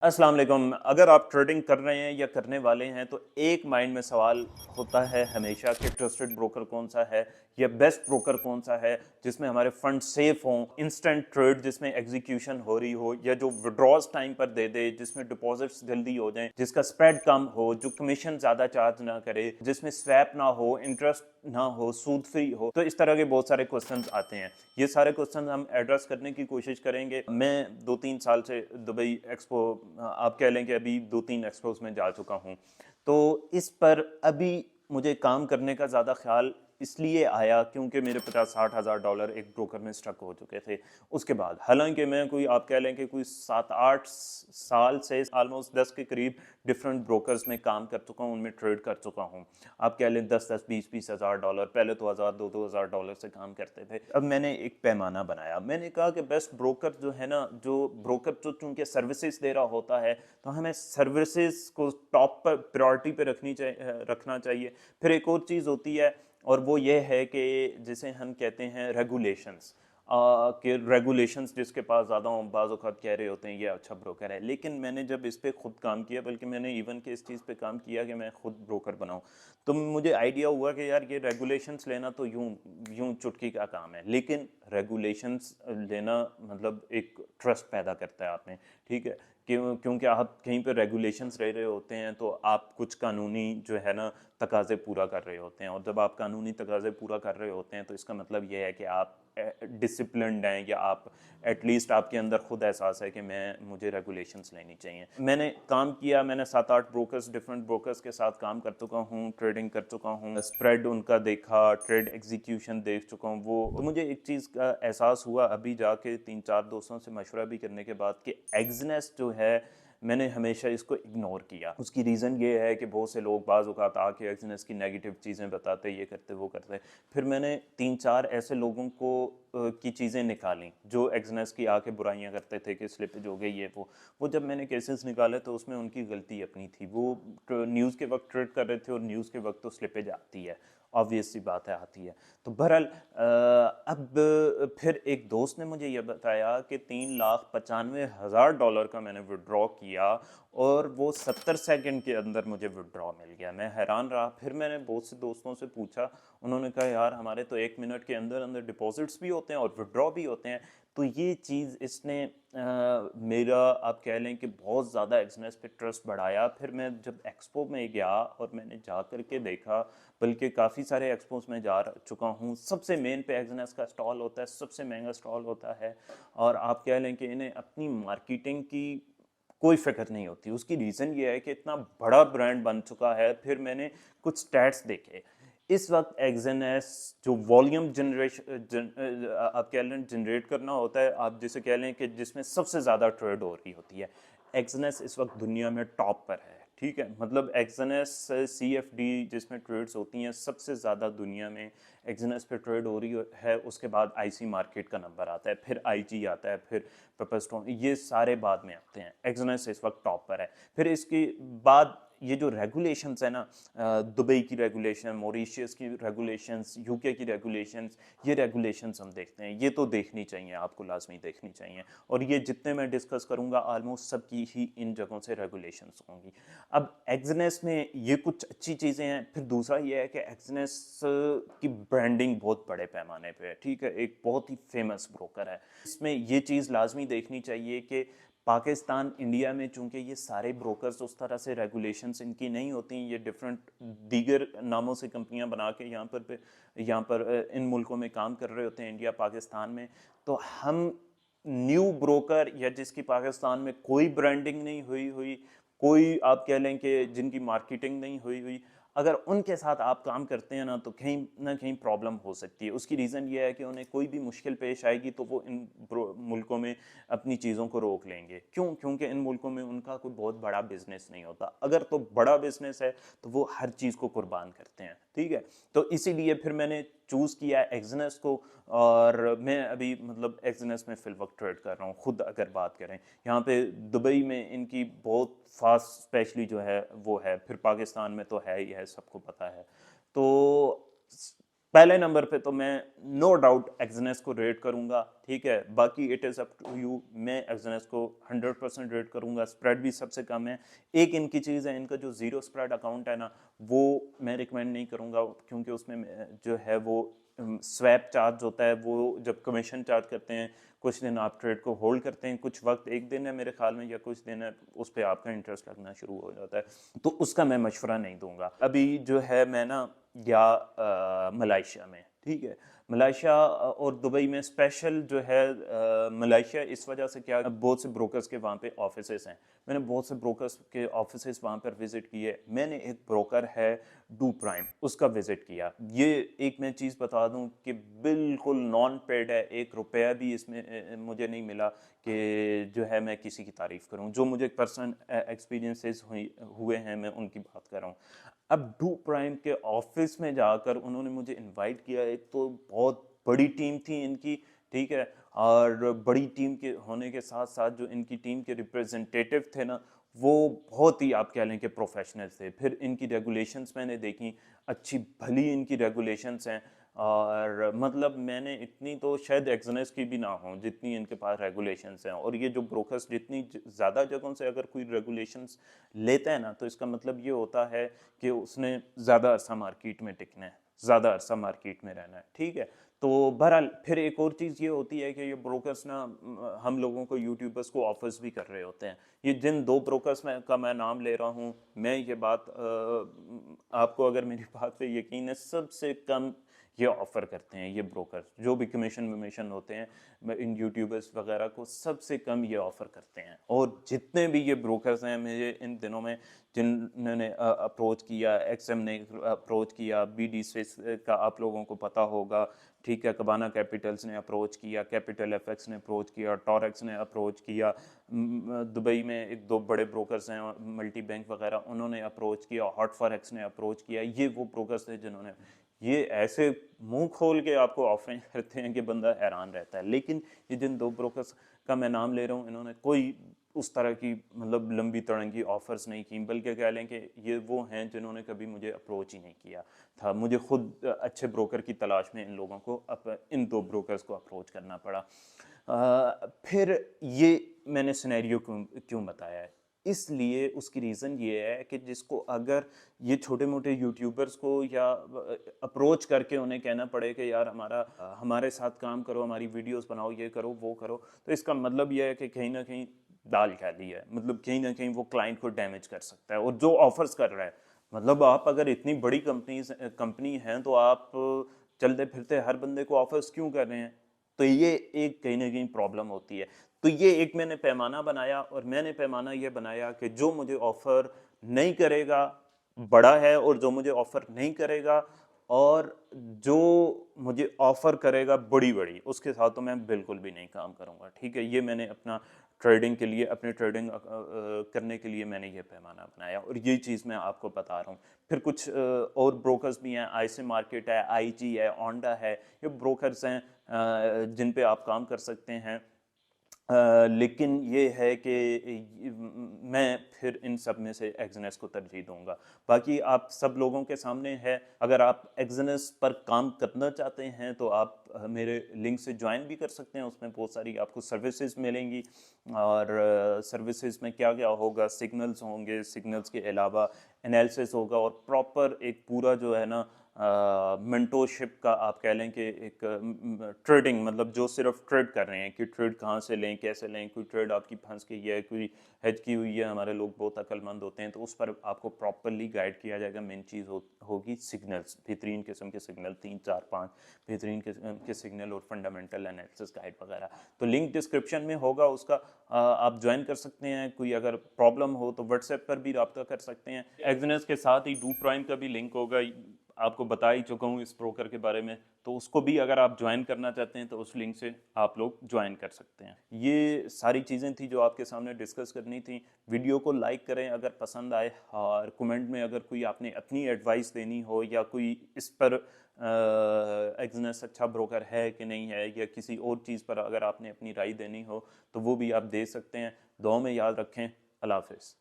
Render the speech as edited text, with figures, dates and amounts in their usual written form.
अस्सलाम वालेकुम। अगर आप ट्रेडिंग कर रहे हैं या करने वाले हैं तो एक माइंड में सवाल होता है हमेशा कि ट्रस्टेड ब्रोकर कौन सा है या बेस्ट ब्रोकर कौन सा है जिसमें हमारे फंड सेफ हों, इंस्टेंट ट्रेड जिसमें एग्जीक्यूशन हो रही हो या जो विड्रॉज टाइम पर दे दे, जिसमें डिपॉजिट्स जल्दी हो जाएं, जिसका स्प्रेड कम हो, जो कमीशन ज़्यादा चार्ज ना करे, जिसमें स्वैप ना हो, इंटरेस्ट ना हो, सूद फ्री हो। तो इस तरह के बहुत सारे क्वेश्चंस आते हैं। ये सारे क्वेश्चन हम एड्रेस करने की कोशिश करेंगे। मैं 2-3 साल से दुबई एक्सपो, आप कह लें कि अभी 2-3 एक्सपोज में जा चुका हूँ। तो इस पर अभी मुझे काम करने का ज़्यादा ख्याल इसलिए आया क्योंकि मेरे 50-60 हज़ार डॉलर एक ब्रोकर में स्टक हो चुके थे उसके बाद। हालांकि मैं कोई, आप कह लें कि कोई 7-8 साल से ऑलमोस्ट 10 के करीब डिफरेंट ब्रोकर्स में काम कर चुका हूँ, उनमें ट्रेड कर चुका हूँ। आप कह लें 10-10, 20-20 हज़ार डॉलर, पहले तो 1,000-2,000 डॉलर से काम करते थे। अब मैंने एक पैमाना बनाया, मैंने कहा कि बेस्ट ब्रोकर जो है ना, जो ब्रोकर जो चूंकि सर्विसेज दे रहा होता है तो हमें सर्विसेज को टॉप पर प्रायोरिटी पे रखना चाहिए। फिर एक और चीज़ होती है और वो ये है कि जिसे हम कहते हैं रेगुलेशंस, कि रेगुलेशंस जिसके पास ज़्यादा हों बाज़ औक़ात कह रहे होते हैं ये अच्छा ब्रोकर है। लेकिन मैंने जब इस पे खुद काम किया, बल्कि मैंने इवन के इस चीज़ पे काम किया कि मैं खुद ब्रोकर बनाऊं, तो मुझे आइडिया हुआ कि यार ये रेगुलेशंस लेना तो यूं यूं चुटकी का काम है, लेकिन रेगुलेशंस लेना मतलब एक ट्रस्ट पैदा करता है आप में। ठीक है, क्योंकि आप कहीं पर रेगुलेशंस रह रहे होते हैं तो आप कुछ कानूनी जो है ना तकाज़े पूरा कर रहे होते हैं, और जब आप कानूनी तकाज़े पूरा कर रहे होते हैं तो इसका मतलब ये है कि आप डिसिप्लिन्ड हैं, या आप एटलीस्ट आपके अंदर खुद एहसास है कि मुझे रेगुलेशंस लेनी चाहिए। मैंने काम किया, मैंने 7-8 ब्रोकर्स, डिफरेंट ब्रोकर्स के साथ काम कर चुका हूँ, ट्रेडिंग कर चुका हूँ, स्प्रेड उनका देखा, ट्रेड एग्जीक्यूशन देख चुका हूँ। वो तो मुझे एक चीज़ का एहसास हुआ अभी जाके 3-4 दोस्तों से मशवरा भी करने के बाद कि एग्जनेस जो है, मैंने हमेशा इसको इग्नोर किया। उसकी रीज़न ये है कि बहुत से लोग बाज़ औक़ात आके एक्सनेस की नेगेटिव चीज़ें बताते, ये करते वो करते। फिर मैंने 3-4 ऐसे लोगों को की चीज़ें निकाली जो एक्सनेस की आके बुराइयां करते थे कि स्लिपेज हो गई ये वो जब मैंने केसेस निकाले तो उसमें उनकी गलती अपनी थी। वो न्यूज़ के वक्त ट्रेड कर रहे थे और न्यूज़ के वक्त तो स्लिपेज आती है, ऑब्वियस सी बात है, आती है। तो बहरहाल अब फिर एक दोस्त ने मुझे ये बताया कि 3,95,000 डॉलर का मैंने विड्रॉ किया और वो 70 सेकंड के अंदर मुझे विड्रॉ मिल गया। मैं हैरान रहा। फिर मैंने बहुत से दोस्तों से पूछा, उन्होंने कहा यार हमारे तो 1 मिनट के अंदर अंदर डिपॉजिट्स भी होते हैं और विड्रॉ भी होते हैं। तो ये चीज़ इसने मेरा, आप कह लें कि बहुत ज़्यादा एक्सनेस पे ट्रस्ट बढ़ाया। फिर मैं जब एक्सपो में गया और मैंने जा कर के देखा, बल्कि काफ़ी सारे एक्सपोज में जा चुका हूँ, सबसे मेन पे एक्सनेस का स्टॉल होता है, सबसे महंगा स्टॉल होता है, और आप कह लें कि इन्हें अपनी मार्केटिंग की कोई फिक्र नहीं होती। उसकी रीज़न ये है कि इतना बड़ा ब्रांड बन चुका है। फिर मैंने कुछ स्टैट्स देखे। इस वक्त एक्सएनएस जो वॉल्यूम आप कह लें जनरेट करना होता है, आप जिसे कह लें कि जिसमें सबसे ज़्यादा ट्रेड हो रही होती है, एक्सएनएस इस वक्त दुनिया में टॉप पर है। ठीक है, मतलब एक्सएनएस सीएफडी जिसमें ट्रेड्स होती हैं सबसे ज़्यादा दुनिया में एक्सएनएस पे ट्रेड हो रही है। उसके बाद आईसी मार्केट का नंबर आता है, फिर आईजी आता है, फिर पेपरस्टोन, ये सारे बाद में आते हैं। एक्सएनएस इस वक्त टॉप पर है। फिर इसके बाद ये जो रेगुलेशंस है ना, दुबई की रेगुलेशन, मॉरिशियस की रेगुलेशंस, यूके की रेगुलेशंस, ये रेगुलेशंस हम देखते हैं, ये तो देखनी चाहिए, आपको लाजमी देखनी चाहिए। और ये जितने मैं डिस्कस करूंगा ऑलमोस्ट सबकी ही इन जगहों से रेगुलेशंस होंगी। अब एक्सनेस में ये कुछ अच्छी चीज़ें हैं। फिर दूसरा ये है कि एक्सनेस की ब्रांडिंग बहुत बड़े पैमाने पे है। ठीक है, एक बहुत ही फेमस ब्रोकर है। इसमें ये चीज़ लाजमी देखनी चाहिए कि पाकिस्तान, इंडिया में चूंकि ये सारे ब्रोकर्स उस तरह से रेगुलेशंस इनकी नहीं होती, ये डिफरेंट दीगर नामों से कंपनियां बना के यहाँ पर इन मुल्कों में काम कर रहे होते हैं, इंडिया पाकिस्तान में। तो हम न्यू ब्रोकर या जिसकी पाकिस्तान में कोई ब्रांडिंग नहीं हुई हुई, कोई आप कह लें कि जिनकी मार्केटिंग नहीं हुई हुई, अगर उनके साथ आप काम करते हैं ना तो कहीं ना कहीं प्रॉब्लम हो सकती है। उसकी रीज़न ये है कि उन्हें कोई भी मुश्किल पेश आएगी तो वो इन मुल्कों में अपनी चीज़ों को रोक लेंगे। क्यों? क्योंकि इन मुल्कों में उनका कोई बहुत बड़ा बिजनेस नहीं होता। अगर तो बड़ा बिजनेस है तो वो हर चीज़ को कुर्बान करते हैं। ठीक है, तो इसीलिए फिर मैंने चूज़ किया एक्सनेस को, और मैं अभी मतलब एक्सनेस में फिल वक्त ट्रेड कर रहा हूँ। खुद अगर बात करें यहाँ पे दुबई में इनकी बहुत फास्ट स्पेशली जो है वो है, फिर पाकिस्तान में तो है ही है, सबको पता है। तो पहले नंबर पे तो मैं नो डाउट एक्सनेस को रेट करूंगा, ठीक है। बाकी it is up to you, मैं एक्सनेस को 100% रेट करूंगा। स्प्रेड भी सबसे कम है। एक इनकी चीज़ है, इनका जो जीरो स्प्रेड अकाउंट है ना, वो मैं रिकमेंड नहीं करूंगा, क्योंकि उसमें जो है वो स्वैप चार्ज होता है। वो जब कमीशन चार्ज करते हैं, कुछ दिन आप ट्रेड को होल्ड करते हैं, कुछ वक्त, एक दिन है मेरे ख्याल में या कुछ दिन है, उस पर आपका इंटरेस्ट लगना शुरू हो जाता है, तो उसका मैं मशवरा नहीं दूंगा। अभी जो है मैं ना या मलाइशिया में, ठीक है, मलाइशिया और दुबई में स्पेशल जो है, मलाइशिया इस वजह से, क्या बहुत से ब्रोकर्स के वहाँ पे ऑफिसेस हैं, मैंने बहुत से ब्रोकर्स के ऑफिसेस वहाँ पर विजिट किए। मैंने एक ब्रोकर है डू प्राइम, उसका विजिट किया। ये एक मैं चीज़ बता दूं कि बिल्कुल नॉन पेड है, 1 रुपया भी इसमें मुझे नहीं मिला कि जो है मैं किसी की तारीफ करूं। जो मुझे पर्सन एक्सपीरियंसेस हुए हैं, मैं उनकी बात कर रहा हूँ। अब डू प्राइम के ऑफिस में जाकर उन्होंने मुझे इनवाइट किया। एक तो बहुत बड़ी टीम थी इनकी, ठीक है, और बड़ी टीम के होने के साथ साथ जो इनकी टीम के रिप्रेजेंटेटिव थे ना, वो बहुत ही आप कह लें कि प्रोफेशनल थे। फिर इनकी रेगुलेशंस मैंने देखी, अच्छी भली इनकी रेगुलेशंस हैं, और मतलब मैंने इतनी तो शायद एक्सनेस की भी ना हो जितनी इनके पास रेगुलेशंस हैं। और ये जो ब्रोकर्स जितनी ज़्यादा जगहों से अगर कोई रेगुलेशंस लेता है ना, तो इसका मतलब ये होता है कि उसने ज़्यादा अरसा मार्केट में टिकना है, ज़्यादा अरसा मार्केट में रहना है, ठीक है। तो बहरहाल फिर एक और चीज़ ये होती है कि ये ब्रोकर्स ना हम लोगों को, यूट्यूबर्स को ऑफर्स भी कर रहे होते हैं। ये जिन 2 ब्रोकर्स का मैं नाम ले रहा हूँ, मैं ये बात आपको, अगर मेरी बात पे यकीन है, सबसे कम ये ऑफ़र करते हैं ये ब्रोकर, जो भी कमीशन वमीशन होते हैं इन यूट्यूबर्स वगैरह को, सबसे कम ये ऑफ़र करते हैं। और जितने भी ये ब्रोकर्स हैं, मुझे इन दिनों में जिन्होंने अप्रोच किया, एक्सएम ने अप्रोच किया, बीडी स्विस का आप लोगों को पता होगा, ठीक है, कबाना कैपिटल्स ने अप्रोच किया, कैपिटल एफएक्स ने अप्रोच किया, टॉरेक्स ने अप्रोच किया, दुबई में 1-2 बड़े ब्रोकर्स हैं मल्टी बैंक वगैरह, उन्होंने अप्रोच किया, हॉट फॉरेक्स ने अप्रोच किया। ये वो ब्रोकर्स थे जिन्होंने, ये ऐसे मुंह खोल के आपको ऑफरिंग करते हैं कि बंदा हैरान रहता है। लेकिन ये जिन 2 ब्रोकर्स का मैं नाम ले रहा हूँ, इन्होंने कोई उस तरह की मतलब लंबी तड़ंगी ऑफर्स नहीं की, बल्कि कह लें कि ये वो हैं जिन्होंने कभी मुझे अप्रोच ही नहीं किया था। मुझे खुद अच्छे ब्रोकर की तलाश में इन लोगों को इन 2 ब्रोकर्स को अप्रोच करना पड़ा। फिर ये मैंने सिनेरियो क्यों बताया है, इसलिए उसकी रीज़न ये है कि जिसको अगर ये छोटे मोटे यूट्यूबर्स को या अप्रोच करके उन्हें कहना पड़े कि यार हमारे साथ काम करो, हमारी वीडियोस बनाओ, ये करो वो करो, तो इसका मतलब ये है कि कहीं ना कहीं दाल काली है। मतलब कहीं ना कहीं वो क्लाइंट को डैमेज कर सकता है। और जो ऑफर्स कर रहा है, मतलब आप अगर इतनी बड़ी कंपनी हैं, तो आप चलते फिरते हर बंदे को ऑफर्स क्यों कर रहे हैं? तो ये एक कहीं ना कहीं प्रॉब्लम होती है। तो ये एक मैंने पैमाना बनाया, और मैंने पैमाना ये बनाया कि जो मुझे ऑफर नहीं करेगा बड़ा है, और जो मुझे ऑफर नहीं करेगा और जो मुझे ऑफर करेगा बड़ी बड़ी, उसके साथ तो मैं बिल्कुल भी नहीं काम करूंगा, ठीक है। ये मैंने अपना ट्रेडिंग के लिए, अपने ट्रेडिंग करने के लिए मैंने ये पैमाना बनाया, और ये चीज़ मैं आपको बता रहा हूँ। फिर कुछ और ब्रोकर्स भी हैं, आईसी मार्केट है, आईजी है, ओंडा है, ये ब्रोकर्स हैं जिन पे आप काम कर सकते हैं। लेकिन ये है कि मैं फिर इन सब में से एक्सनेस को तरजीह दूंगा। बाकी आप सब लोगों के सामने है, अगर आप एक्सनेस पर काम करना चाहते हैं तो आप मेरे लिंक से ज्वाइन भी कर सकते हैं। उसमें बहुत सारी आपको सर्विसेज मिलेंगी, और सर्विसेज में क्या क्या होगा, सिग्नल्स होंगे, सिग्नल्स के अलावा एनालिसिस होगा, और प्रॉपर एक पूरा जो है ना मेंटोरशिप का आप कह लें कि एक ट्रेडिंग, मतलब जो सिर्फ ट्रेड कर रहे हैं कि ट्रेड कहाँ से लें, कैसे लें, कोई ट्रेड आपकी फंस गई है, कोई हेज की हुई है, हमारे लोग बहुत अक्लमंद होते हैं, तो उस पर आपको प्रॉपरली गाइड किया जाएगा। मेन चीज़ होगी सिग्नल्स, बेहतरीन किस्म के सिग्नल, 3 4 5 बेहतरीन किस्म के सिग्नल, और फंडामेंटल एनालिसिस गाइड वगैरह। तो लिंक डिस्क्रिप्शन में होगा उसका, आप ज्वाइन कर सकते हैं। कोई अगर प्रॉब्लम हो तो व्हाट्सएप पर भी रब्ता कर सकते हैं। एक्सनेस के साथ ही डू प्राइम का भी लिंक होगा, आपको बता ही चुका हूँ इस ब्रोकर के बारे में, तो उसको भी अगर आप ज्वाइन करना चाहते हैं तो उस लिंक से आप लोग ज्वाइन कर सकते हैं। ये सारी चीज़ें थी जो आपके सामने डिस्कस करनी थी। वीडियो को लाइक करें अगर पसंद आए, और कमेंट में अगर कोई आपने अपनी एडवाइस देनी हो, या कोई इस पर एक्सनेस अच्छा ब्रोकर है कि नहीं है, या किसी और चीज़ पर अगर आपने अपनी राय देनी हो, तो वो भी आप दे सकते हैं। दुआ में याद रखें। अल्लाह हाफिज़।